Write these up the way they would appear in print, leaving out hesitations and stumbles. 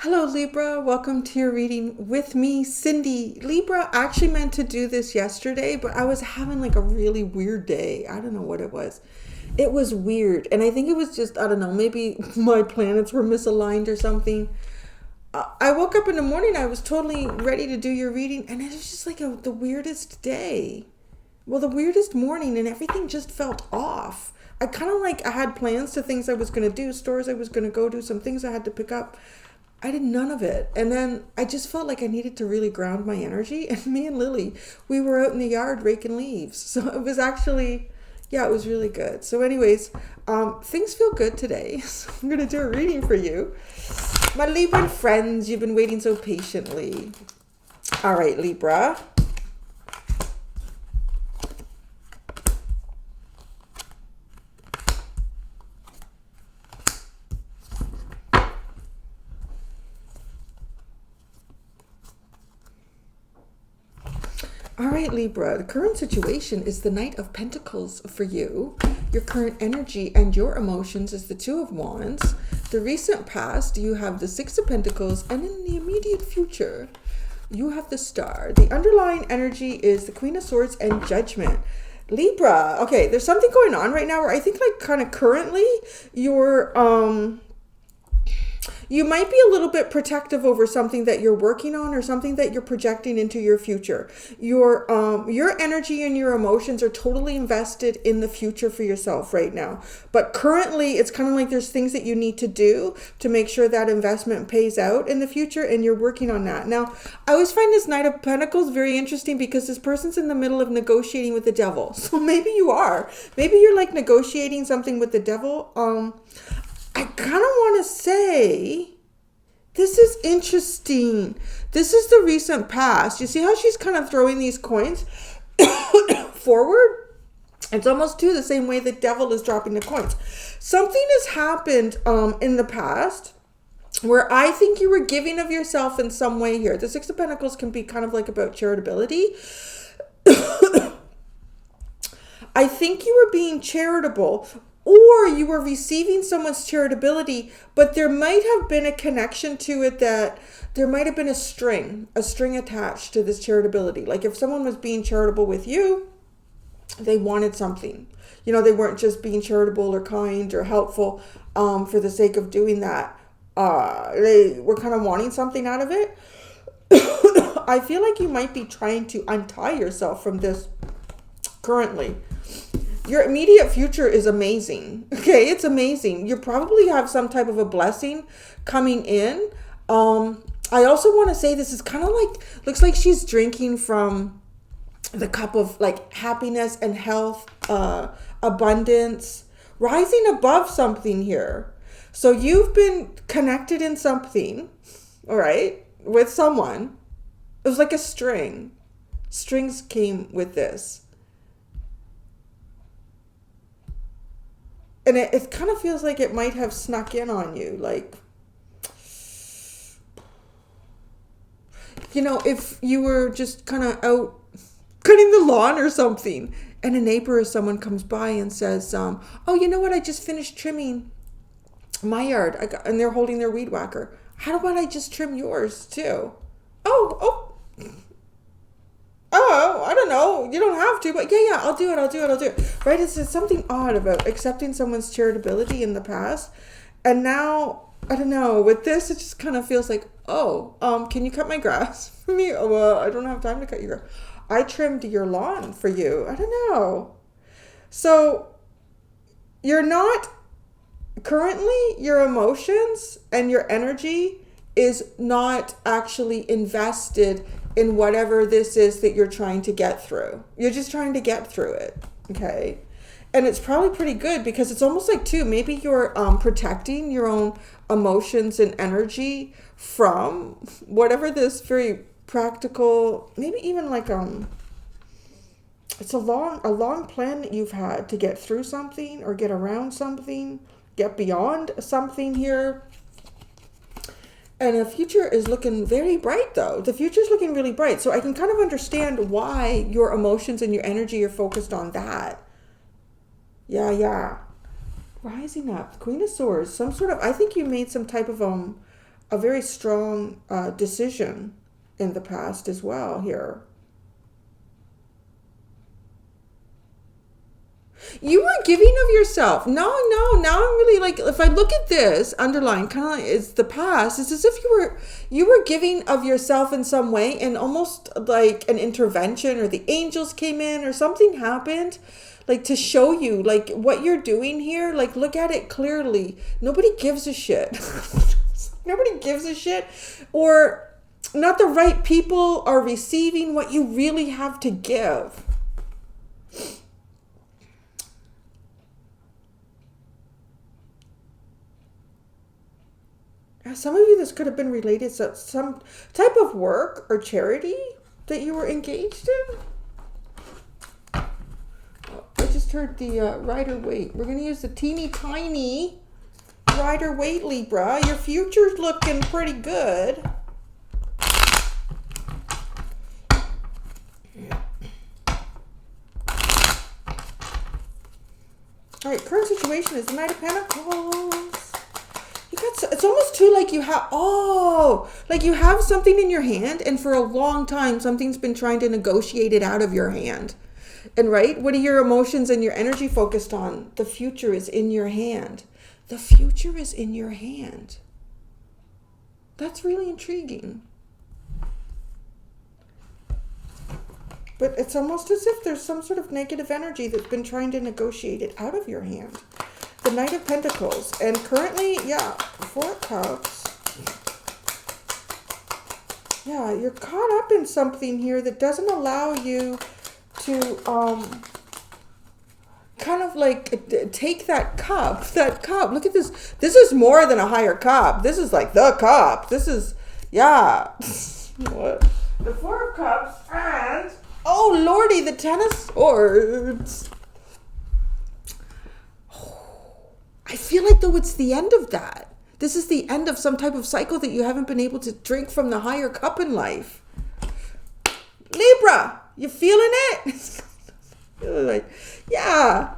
Hello, Libra. Welcome to your reading with me, Cindy. Libra, I actually meant to do this yesterday, but I was having like a really weird day. I don't know what it was. It was weird. And I think it was just, I don't know, maybe my planets were misaligned or something. I woke up in the morning, I was totally ready to do your reading, and it was just like the weirdest day. Well, the weirdest morning, and everything just felt off. I had plans to things I was going to do, stores I was going to go to, some things I had to pick up. I did none of it. And then I just felt like I needed to really ground my energy. And me and Lily, we were out in the yard raking leaves. So it was actually, yeah, it was really good. So anyways, things feel good today. So I'm going to do a reading for you. My Libra friends, you've been waiting so patiently. All right, Libra. All right, Libra, the current situation is the Knight of Pentacles for you. Your current energy and your emotions is the Two of Wands. The recent past, you have the Six of Pentacles, and in the immediate future, you have the Star. The underlying energy is the Queen of Swords and Judgment. Libra, okay, there's something going on right now where I think like kind of currently you might be a little bit protective over something that you're working on or something that you're projecting into your future. Your energy and your emotions are totally invested in the future for yourself right now. But currently, it's kind of like there's things that you need to do to make sure that investment pays out in the future, and you're working on that. Now, I always find this Knight of Pentacles very interesting because this person's in the middle of negotiating with the devil. So maybe you are. Maybe you're like negotiating something with the devil. I kind of want to say, this is interesting. This is the recent past. You see how she's kind of throwing these coins forward? It's almost too the same way the devil is dropping the coins. Something has happened in the past where I think you were giving of yourself in some way here. The Six of Pentacles can be kind of like about charitability. I think you were being charitable, or you were receiving someone's charitability, but there might have been a connection to it that there might have been a string attached to this charitability. Like if someone was being charitable with you, they wanted something. You know, they weren't just being charitable or kind or helpful for the sake of doing that. They were kind of wanting something out of it. I feel like you might be trying to untie yourself from this currently. Your immediate future is amazing. Okay, it's amazing. You probably have some type of a blessing coming in. I also want to say this is kind of like, looks like she's drinking from the cup of like happiness and health, abundance, rising above something here. So you've been connected in something, all right, with someone. It was like a string. Strings came with this. And it kind of feels like it might have snuck in on you. Like, you know, if you were just kind of out cutting the lawn or something, and a neighbor or someone comes by and says, oh, you know what? I just finished trimming my yard. And they're holding their weed whacker. How about I just trim yours too? Oh, I don't know. You don't have to, but yeah, I'll do it. Right? It's something odd about accepting someone's charitability in the past. And now, I don't know, with this, it just kind of feels like, can you cut my grass for me? Oh, well, I don't have time to cut your grass. I trimmed your lawn for you. I don't know. So you're not, currently, your emotions and your energy is not actually invested in whatever this is that you're trying to get through. You're just trying to get through it, okay? And it's probably pretty good because it's almost like, too, maybe you're protecting your own emotions and energy from whatever this very practical, maybe even like it's a long plan that you've had to get through something or get around something, get beyond something here. And the future is looking very bright, though. The future is looking really bright. So I can kind of understand why your emotions and your energy are focused on that. Yeah. Rising up. Queen of Swords. Some sort of, I think you made some type of a very strong decision in the past as well here. You were giving of yourself. No, now I'm really like, if I look at this underline, kind of like it's the past, it's as if you were giving of yourself in some way, and almost like an intervention, or the angels came in, or something happened, like to show you like what you're doing here. Like, look at it clearly. Nobody gives a shit. Nobody gives a shit, or not the right people are receiving what you really have to give. Some of you, this could have been related to some type of work or charity that you were engaged in. Oh, I just heard the rider weight. We're going to use the teeny tiny rider weight, Libra. Your future's looking pretty good. All right, current situation is the Knight of Pentacles. It's almost too like you have something in your hand, and for a long time something's been trying to negotiate it out of your hand. And right, what are your emotions and your energy focused on? The future is in your hand. The future is in your hand. That's really intriguing. But it's almost as if there's some sort of negative energy that's been trying to negotiate it out of your hand. The Knight of Pentacles. And currently, yeah, 4 of Cups. Yeah, you're caught up in something here that doesn't allow you to kind of like take that cup. Look at this. This is more than a higher cup. This is like the cup. This is, yeah. What? The 4 of Cups and, oh lordy, the 10 of Swords. I feel like though it's the end of that. This is the end of some type of cycle that you haven't been able to drink from the higher cup in life. Libra, you feeling it? Like, yeah,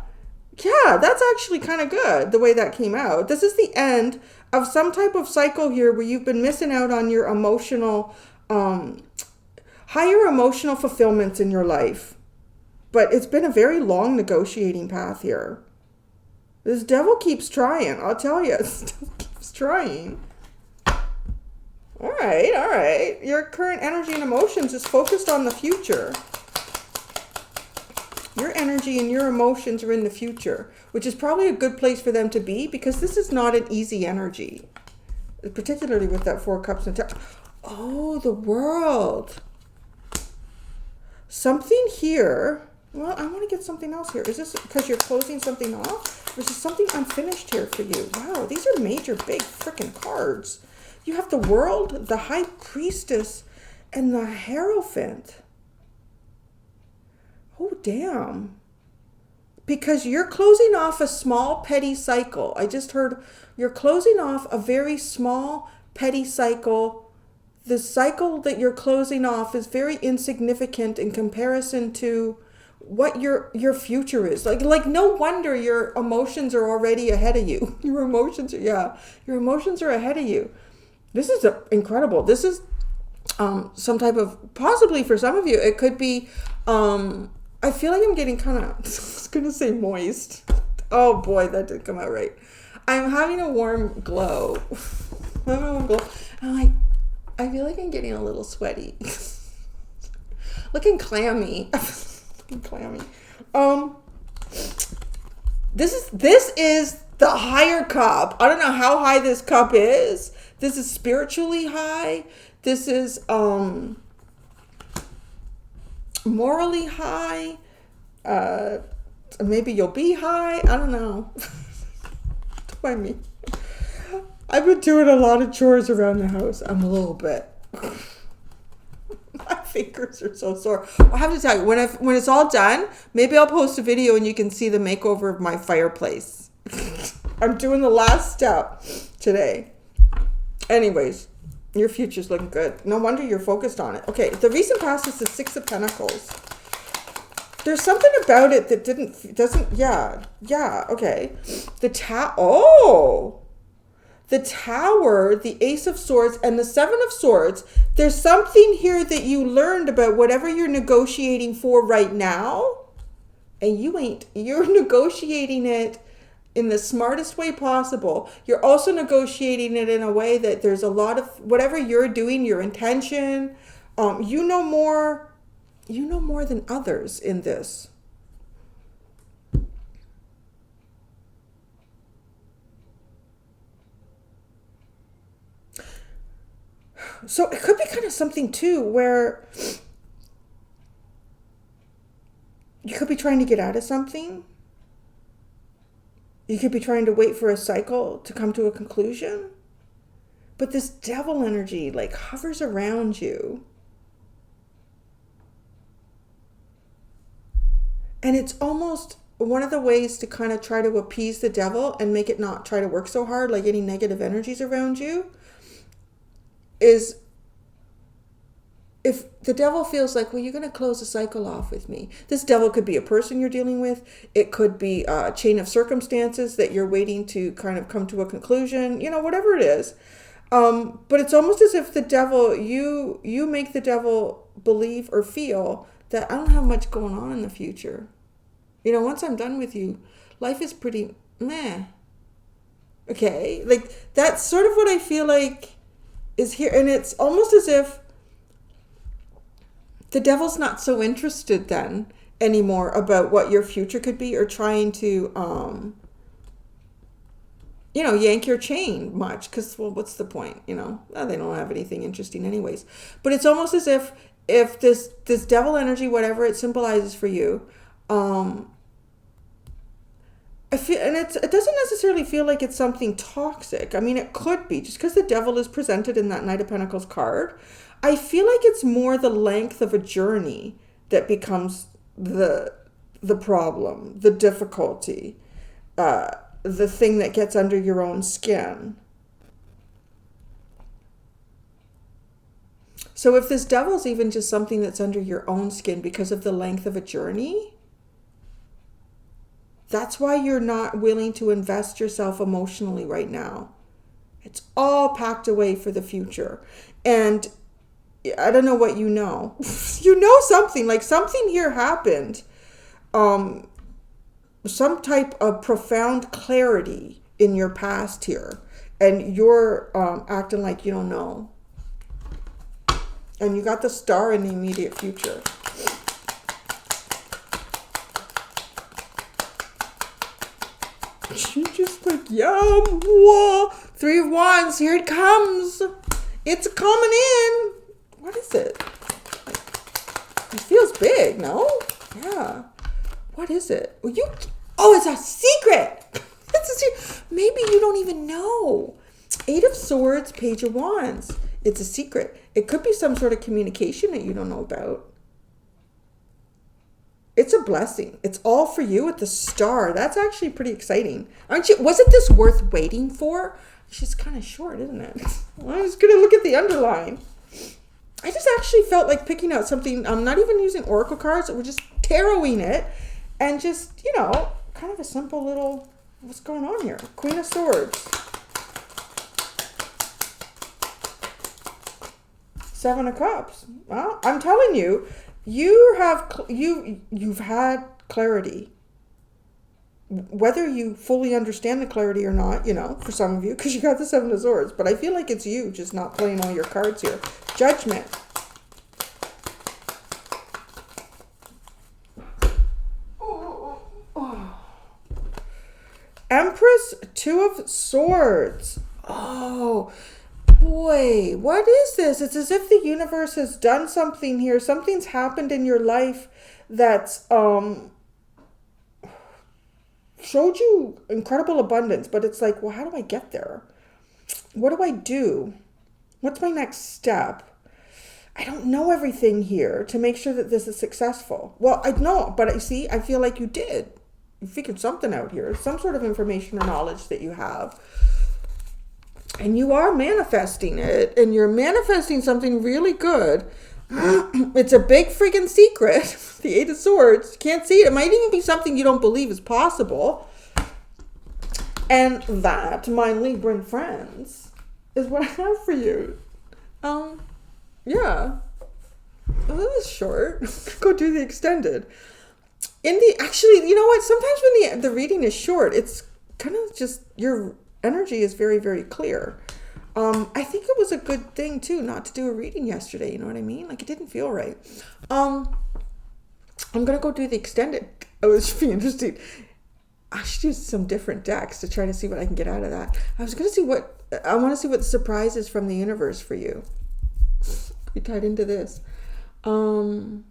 that's actually kind of good the way that came out. This is the end of some type of cycle here where you've been missing out on your emotional, higher emotional fulfillments in your life. But it's been a very long negotiating path here. This devil keeps trying, I'll tell you. This devil keeps trying. All right. Your current energy and emotions is focused on the future. Your energy and your emotions are in the future, which is probably a good place for them to be, because this is not an easy energy, particularly with that 4 Cups and oh, the World. Something here. Well, I want to get something else here. Is this because you're closing something off? Or is this something unfinished here for you? Wow, these are major, big freaking cards. You have the World, the High Priestess, and the Hierophant. Oh, damn. Because you're closing off a small, petty cycle. I just heard you're closing off a very small, petty cycle. The cycle that you're closing off is very insignificant in comparison to what your future is. Like no wonder your emotions are already ahead of you. Your emotions are ahead of you. This is incredible. This is some type of, possibly for some of you, it could be, I feel like I'm getting kind of, I was going to say moist. Oh boy, that didn't come out right. I'm having a warm glow. I'm like, I feel like I'm getting a little sweaty. Looking clammy. This is the higher cup. I don't know how high this cup is. This is spiritually high. This is morally high. Maybe you'll be high. I don't know. Don't mind me. I've been doing a lot of chores around the house. I'm a little bit. My fingers are so sore. I have to tell you, when it's all done, maybe I'll post a video and you can see the makeover of my fireplace. I'm doing the last step today. Anyways, your future's looking good. No wonder you're focused on it. Okay, the recent past is the 6 of Pentacles. There's something about it that okay. the Tower, the Ace of Swords, and the Seven of Swords, there's something here that you learned about whatever you're negotiating for right now. And you're negotiating it in the smartest way possible. You're also negotiating it in a way that there's a lot of whatever you're doing, your intention, you know more than others in this. So it could be kind of something too where you could be trying to get out of something. You could be trying to wait for a cycle to come to a conclusion. But this devil energy like hovers around you. And it's almost one of the ways to kind of try to appease the devil and make it not try to work so hard, like any negative energies around you, is if the devil feels like, well, you're going to close the cycle off with me. This devil could be a person you're dealing with. It could be a chain of circumstances that you're waiting to kind of come to a conclusion, whatever it is. But it's almost as if the devil, you make the devil believe or feel that I don't have much going on in the future. Once I'm done with you, life is pretty meh. Okay? Like, that's sort of what I feel like is here. And it's almost as if the devil's not so interested then anymore about what your future could be or trying to, yank your chain much. Because, well, what's the point? They don't have anything interesting anyways. But it's almost as if this devil energy, whatever it symbolizes for you, I feel, and it doesn't necessarily feel like it's something toxic. I mean, it could be just because the devil is presented in that Knight of Pentacles card. I feel like it's more the length of a journey that becomes the problem, the difficulty, the thing that gets under your own skin. So if this devil's even just something that's under your own skin because of the length of a journey, that's why you're not willing to invest yourself emotionally right now. It's all packed away for the future. And I don't know what you know. You know something, like something here happened. Some type of profound clarity in your past here. And you're acting like you don't know. And you got the Star in the immediate future. You're just like, yum, whoa. 3 of Wands, here it comes. It's coming in. What is it? It feels big, no? Yeah. What is it? It's a secret. It's a secret. Maybe you don't even know. 8 of Swords, Page of Wands. It's a secret. It could be some sort of communication that you don't know about. It's a blessing. It's all for you with the Star. That's actually pretty exciting. Aren't you? Wasn't this worth waiting for? She's kind of short, isn't it? Well, I was going to look at the underline. I just actually felt like picking out something. I'm not even using oracle cards. We're just taroting it. And just, kind of a simple little, what's going on here? Queen of Swords. 7 of Cups. Well, I'm telling you, you've had clarity. Whether you fully understand the clarity or not, for some of you, because you got the 7 of Swords. But I feel like it's you just not playing all your cards here. Judgment. Empress, 2 of Swords. Oh, boy, what is this? It's as if the universe has done something here. Something's happened in your life that's showed you incredible abundance, but it's like, well, how do I get there? What do I do? What's my next step? I don't know everything here to make sure that this is successful. Well, I know, but I feel like you did. You figured something out here, some sort of information or knowledge that you have. And you are manifesting it, and you're manifesting something really good. It's a big freaking secret. The 8 of Swords. You can't see it. It might even be something you don't believe is possible. And that, my Libra friends, is what I have for you. Yeah. Well, that was short. Go do the extended. Actually, you know what? Sometimes when the reading is short, it's kind of just, your energy is very, very clear. I think it was a good thing too not to do a reading yesterday. You know what I mean? Like, it didn't feel right. I'm gonna go do the extended. It was be interesting. I should use some different decks to try to see what I can get out of that. I want to see what the surprise is from the universe for you. We tied into this. I'm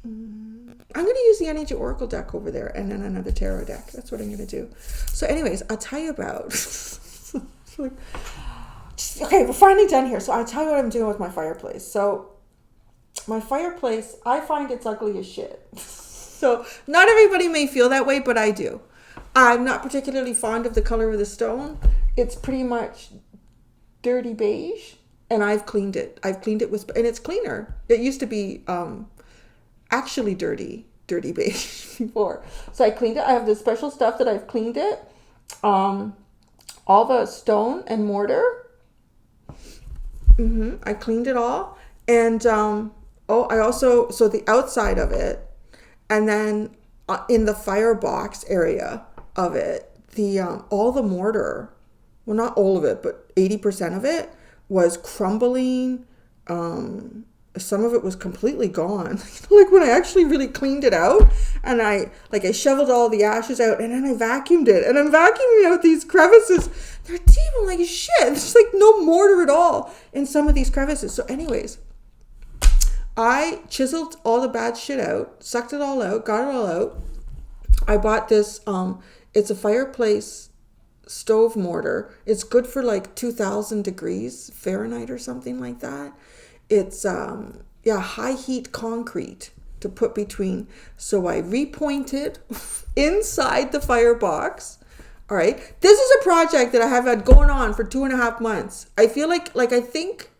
going to use the Energy Oracle deck over there and then another tarot deck. That's what I'm going to do. So anyways, I'll tell you about... Okay, we're finally done here. So I'll tell you what I'm doing with my fireplace. So my fireplace, I find it's ugly as shit. So not everybody may feel that way, but I do. I'm not particularly fond of the color of the stone. It's pretty much dirty beige, and I've cleaned it. And it's cleaner. It used to be actually dirty beige before. So I cleaned it. I have this special stuff that I've cleaned it. All the stone and mortar. I cleaned it all. And I also, so the outside of it, and then in the firebox area of it, all the mortar, well, not all of it, but 80% of it was crumbling. Some of it was completely gone. Like when I actually really cleaned it out, and I shoveled all the ashes out, and then I vacuumed it, and I'm vacuuming out these crevices. They're deep. I'm like, shit, there's like no mortar at all in some of these crevices. So anyways, I chiseled all the bad shit out, sucked it all out, got it all out. I bought this, it's a fireplace stove mortar. It's good for like 2,000 degrees Fahrenheit or something like that. It's, high heat concrete to put between. So I repointed inside the firebox. All right. This is a project that I have had going on for 2.5 months. I feel like I think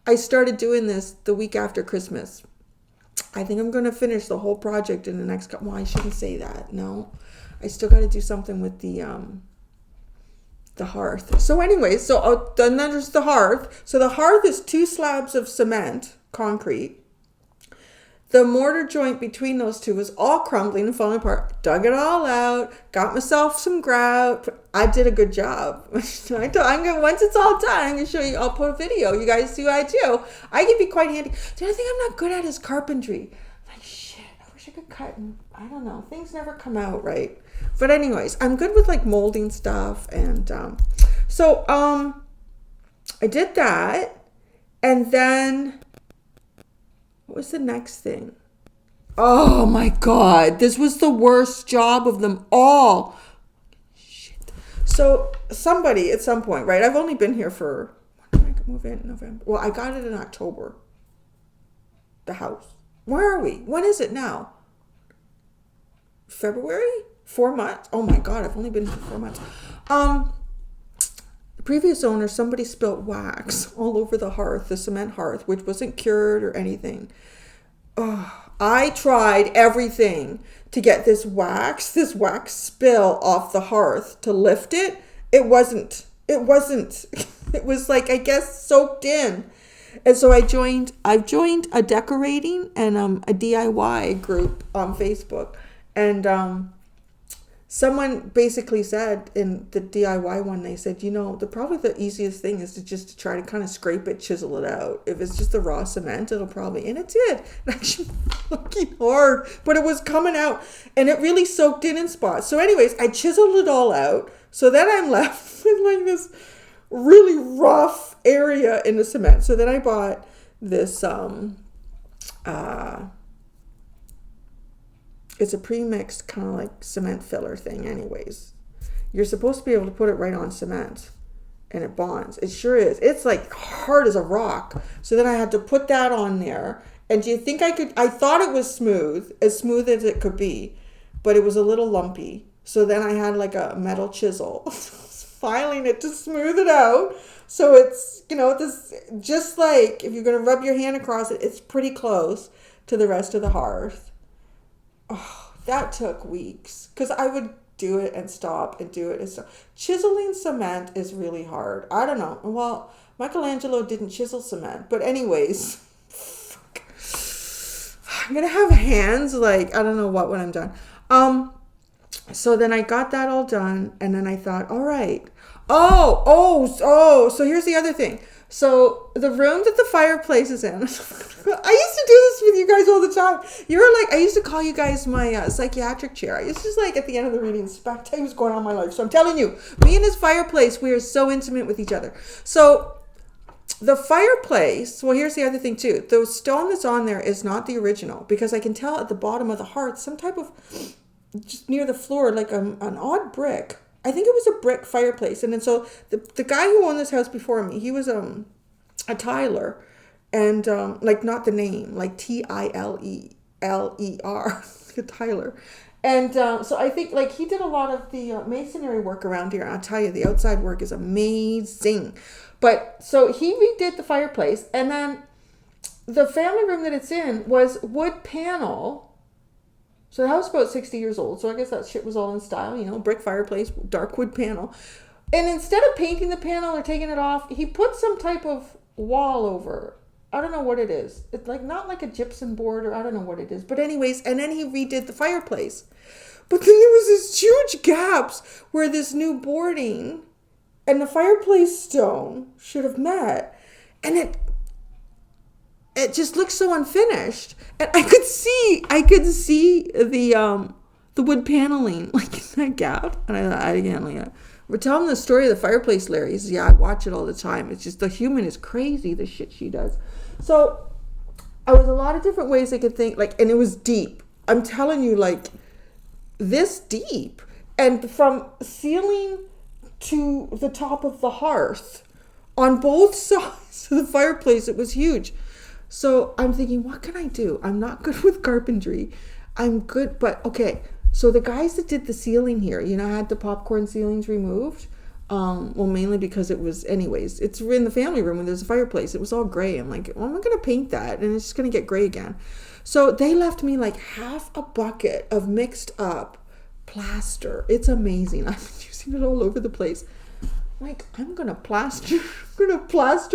I started doing this the week after Christmas. I think I'm going to finish the whole project in the next couple. Well, I shouldn't say that. No, I still got to do something with the hearth. So anyway, then there's the hearth. So the hearth is 2 slabs of cement, concrete. The mortar joint between those two was all crumbling and falling apart. Dug it all out. Got myself some grout. I did a good job. Once it's all done, I'm going to show you. I'll put a video. You guys see what I do. I can be quite handy. The only thing I'm not good at is carpentry. Like, shit, I wish I could cut. And I don't know. Things never come out right. But anyways, I'm good with like molding stuff. And I did that. And then... what was the next thing? Oh my God. This was the worst job of them all. Shit. So somebody at some point, right? I've only been here for, when did I move in? November. Well, I got it in October. The house. Where are we? When is it now? February? 4 months? Oh my God. I've only been here for 4 months. The previous owner, somebody spilt wax all over the hearth, the cement hearth, which wasn't cured or anything. Oh, I tried everything to get this wax spill off the hearth to lift it. It wasn't. It was like, I guess, soaked in. And so I've joined a decorating and a DIY group on Facebook. And someone basically said in the DIY one, they said, probably the easiest thing is to try to kind of scrape it, chisel it out. If it's just the raw cement, it'll probably, and it did. It actually fucking hard, but it was coming out and it really soaked in spots. So anyways, I chiseled it all out. So then I'm left with like this really rough area in the cement. So then I bought this, it's a pre-mixed kind of like cement filler thing anyways. You're supposed to be able to put it right on cement and it bonds. It sure is. It's like hard as a rock. So then I had to put that on there. And do you think I thought it was smooth as it could be, but it was a little lumpy. So then I had like a metal chisel filing it to smooth it out. So it's, this, just like if you're going to rub your hand across it, it's pretty close to the rest of the hearth. Oh, that took weeks because I would do it and stop and do it and stop. Chiseling cement is really hard. I don't know. Well, Michelangelo didn't chisel cement. But anyways, I'm going to have hands like, I don't know what when I'm done. So then I got that all done. And then I thought, all right. So here's the other thing. So the room that the fireplace is in, I used to do this with you guys all the time. I used to call you guys my psychiatric chair. I used to just like at the end of the reading, tell you what's going on in my life. So I'm telling you, me and this fireplace, we are so intimate with each other. So the fireplace, well, here's the other thing too. The stone that's on there is not the original because I can tell at the bottom of the hearth, some type of, just near the floor, like an odd brick. I think it was a brick fireplace. And then so the guy who owned this house before me, he was a tiler. And like not the name, like Tileler, a tiler. And so I think like he did a lot of the masonry work around here. And I'll tell you, the outside work is amazing. But so he redid the fireplace. And then the family room that it's in was wood panel. So the house is about 60 years old. So I guess that shit was all in style, brick fireplace, dark wood panel. And instead of painting the panel or taking it off, he put some type of wall over. I don't know what it is. It's like not like a gypsum board or I don't know what it is. But anyways, and then he redid the fireplace. But then there was this huge gaps where this new boarding and the fireplace stone should have met. And it just looked so unfinished. And I could see the wood paneling like in that gap. And we're telling the story of the fireplace, Larry. He says, yeah, I watch it all the time. It's just the human is crazy, the shit she does. So I was a lot of different ways I could think, like, and it was deep. I'm telling you, like, this deep. And from ceiling to the top of the hearth on both sides of the fireplace, it was huge. So I'm thinking, what can I do? I'm not good with carpentry. I'm good, but okay. So the guys that did the ceiling here, I had the popcorn ceilings removed. Well, mainly because it was, anyways, it's in the family room when there's a fireplace. It was all gray. I'm like, well, I'm not going to paint that. And it's just going to get gray again. So they left me like half a bucket of mixed up plaster. It's amazing. I've been using it all over the place. Like, I'm going to plaster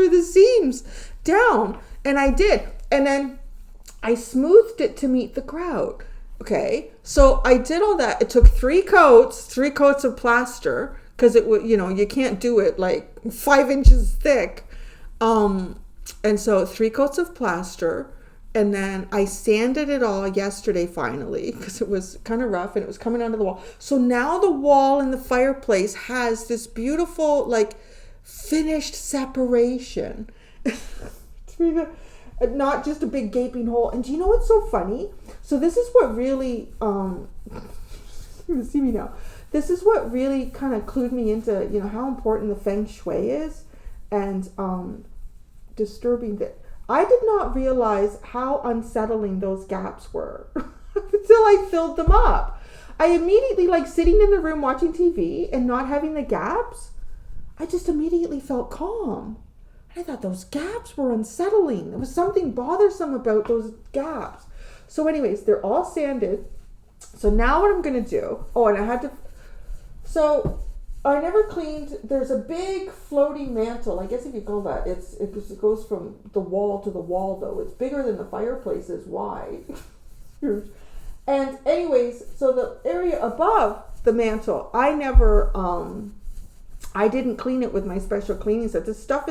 the seams down. And I did. And then I smoothed it to meet the crowd. Okay. So I did all that. It took 3 coats of plaster because it would, you can't do it like 5 inches thick. And so 3 coats of plaster. And then I sanded it all yesterday finally because it was kind of rough and it was coming onto the wall. So now the wall in the fireplace has this beautiful, like, finished separation. Not just a big gaping hole. And do you know what's so funny? So this is what really you see me now. This is what really kind of clued me into how important the feng shui is and disturbing that. I did not realize how unsettling those gaps were until I filled them up. I immediately, like sitting in the room watching TV and not having the gaps, I just immediately felt calm. I thought those gaps were unsettling. There was something bothersome about those gaps. So anyways, they're all sanded. So now what I'm going to do, so I never cleaned, there's a big floating mantle. I guess if you call that, it goes from the wall to the wall though. It's bigger than the fireplace is wide. And anyways, so the area above the mantle, I didn't clean it with my special cleaning set. This stuff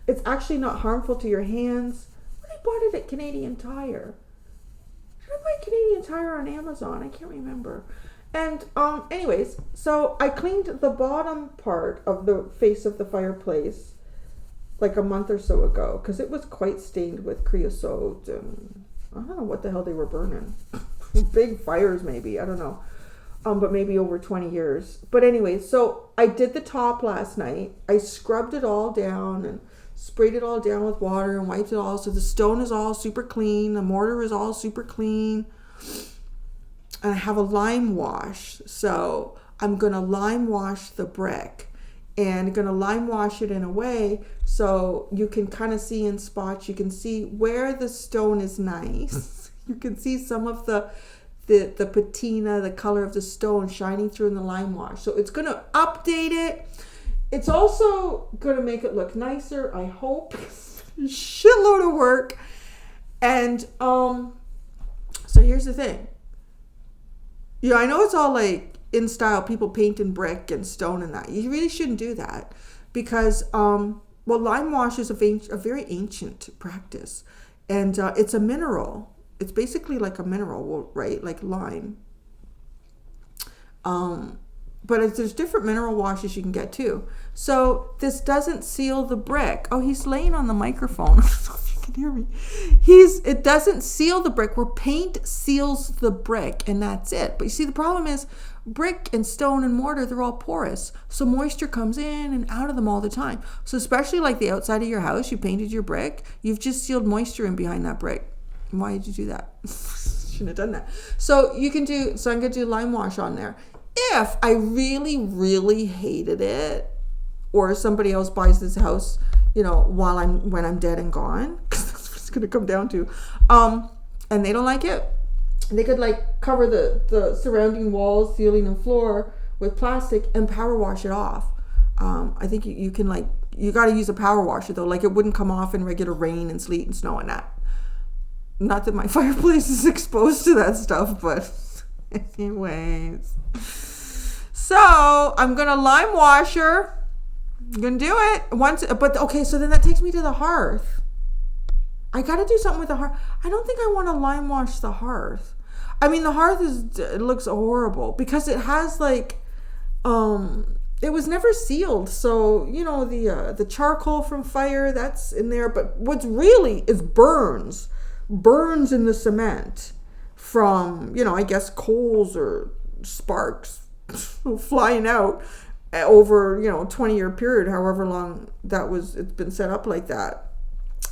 it's actually not harmful to your hands. I bought it at Canadian Tire. Did I buy Canadian Tire on Amazon? I can't remember. And anyways, so I cleaned the bottom part of the face of the fireplace like a month or so ago because it was quite stained with creosote and I don't know what the hell they were burning. Big fires maybe, I don't know. But maybe over 20 years. But anyway, so I did the top last night. I scrubbed it all down and sprayed it all down with water and wiped it all. So the stone is all super clean. The mortar is all super clean. And I have a lime wash. So I'm going to lime wash the brick. And going to lime wash it in a way so you can kind of see in spots. You can see where the stone is nice. You can see some of the the patina, the color of the stone shining through in the lime wash. So it's going to update it. It's also going to make it look nicer, I hope. Shitload of work. And so here's the thing. Yeah, I know it's all like in style, people paint in brick and stone and that. You really shouldn't do that because, lime wash is a very ancient practice. And it's a mineral. It's basically like a mineral, right? Like lime. But there's different mineral washes you can get too. So this doesn't seal the brick. Oh, he's laying on the microphone. I don't know if you can hear me. It doesn't seal the brick where paint seals the brick and that's it. But you see, the problem is brick and stone and mortar, they're all porous. So moisture comes in and out of them all the time. So especially like the outside of your house, you painted your brick, you've just sealed moisture in behind that brick. Why did you do that? Shouldn't have done that. So I'm going to do lime wash on there. If I really, really hated it, or somebody else buys this house, when I'm dead and gone, because that's what it's going to come down to, and they don't like it, they could like cover the surrounding walls, ceiling, and floor with plastic and power wash it off. I think you can you got to use a power washer though, like it wouldn't come off in regular rain and sleet and snow and that. Not that my fireplace is exposed to that stuff, but anyways. So I'm going to lime wash her. I'm going to do it once. But okay, so then that takes me to the hearth. I got to do something with the hearth. I don't think I want to lime wash the hearth. I mean, the hearth it looks horrible because it has it was never sealed. So, the charcoal from fire, that's in there. But what's really is burns in the cement from, I guess coals or sparks flying out over, 20-year period, however long it's been set up like that.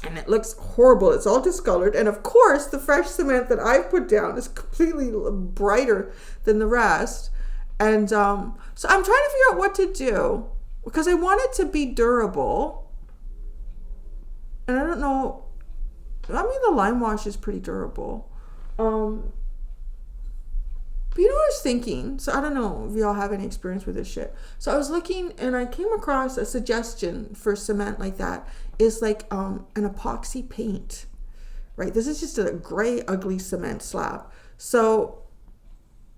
And it looks horrible. It's all discolored. And of course, the fresh cement that I've put down is completely brighter than the rest. And so I'm trying to figure out what to do because I want it to be durable. And I don't know. I mean, the lime wash is pretty durable. But you know what I was thinking? So I don't know if y'all have any experience with this shit. So I was looking and I came across a suggestion for cement like that is like an epoxy paint, right? This is just a gray, ugly cement slab. So,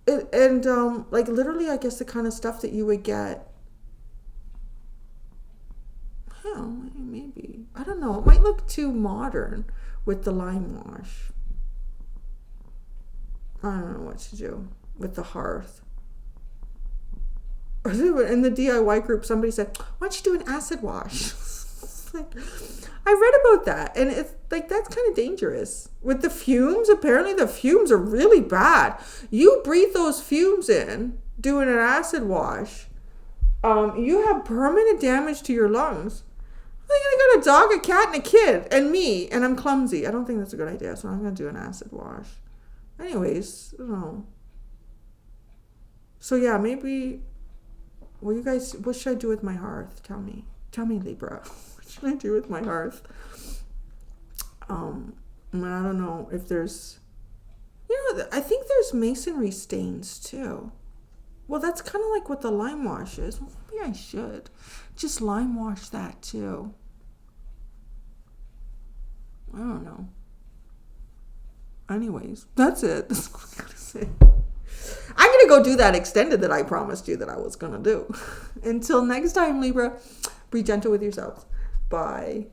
literally, I guess the kind of stuff that you would get. Hell, maybe. I don't know. It might look too modern with the lime wash. I don't know what to do with the hearth. In the DIY group, somebody said, why don't you do an acid wash? I read about that, and it's like, that's kind of dangerous. With the fumes, apparently the fumes are really bad. You breathe those fumes in, doing an acid wash, you have permanent damage to your lungs. I got a dog, a cat, and a kid, and me, and I'm clumsy. I don't think that's a good idea, so I'm going to do an acid wash. Anyways, I don't know. So yeah, maybe, you guys, what should I do with my hearth? Tell me, Libra. What should I do with my hearth? I don't know if there's, I think there's masonry stains too. Well, that's kind of like what the lime wash is. Well, maybe I should just lime wash that too. I don't know. Anyways, that's it. That's what I'm gonna say. I'm gonna go do that extended that I promised you that I was gonna do. Until next time, Libra, be gentle with yourselves. Bye.